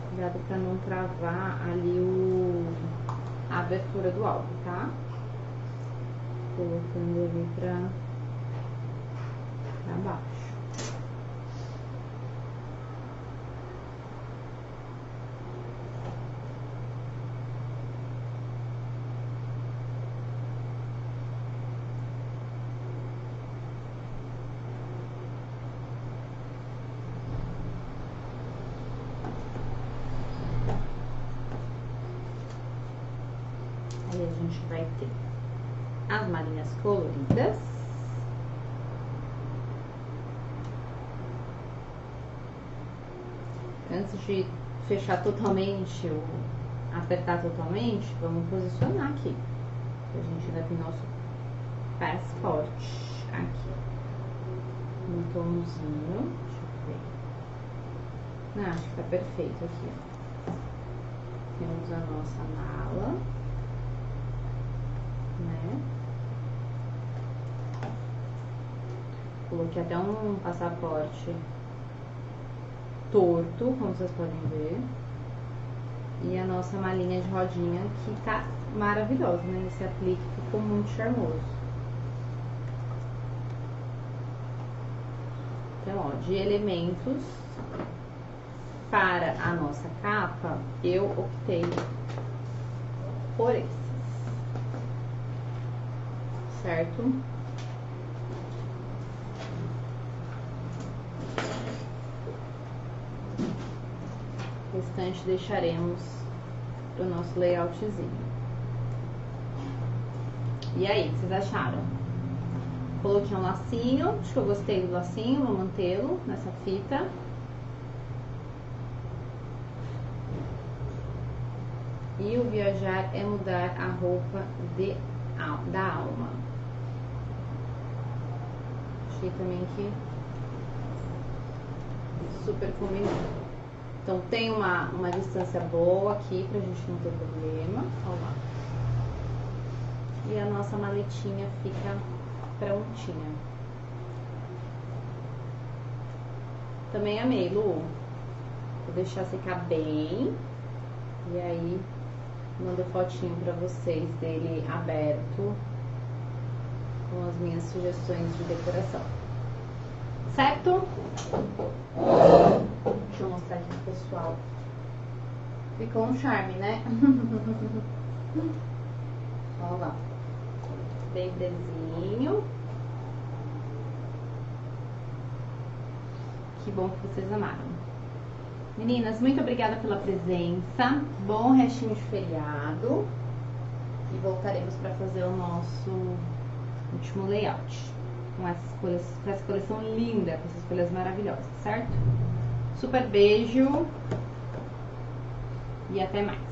Cuidado pra não travar ali a abertura do álbum, tá? Colocando ali pra baixo. Aí a gente vai ter as malinhas coloridas. Antes de fechar totalmente, apertar totalmente, vamos posicionar aqui. A gente vai ter nosso passaporte aqui. Um tomzinho, deixa eu ver. Não, acho que tá perfeito aqui, ó. Temos a nossa mala, né? Coloquei até um passaporte torto, como vocês podem ver. E a nossa malinha de rodinha, que tá maravilhosa, né? Esse aplique ficou muito charmoso. Então, ó, de elementos para a nossa capa, eu optei por esses. Certo? O restante deixaremos pro nosso layoutzinho. E aí, o que vocês acharam? Coloquei um lacinho, acho que eu gostei do lacinho, vou mantê-lo nessa fita. E o viajar é mudar a roupa da alma. Achei também que super combinou. Então tem uma distância boa aqui pra gente não ter problema. Olha lá. E a nossa maletinha fica prontinha. Também amei, Lu. Vou deixar secar bem. E aí, mando fotinho pra vocês dele aberto com as minhas sugestões de decoração. certo? Deixa eu mostrar aqui pro pessoal. Ficou um charme, né? Olha lá. Bebezinho. Que bom que vocês amaram. Meninas, muito obrigada pela presença. Bom restinho de feriado. E voltaremos para fazer o nosso último layout. Com essa coleção linda, com essas folhas maravilhosas, certo? Super beijo. E até mais.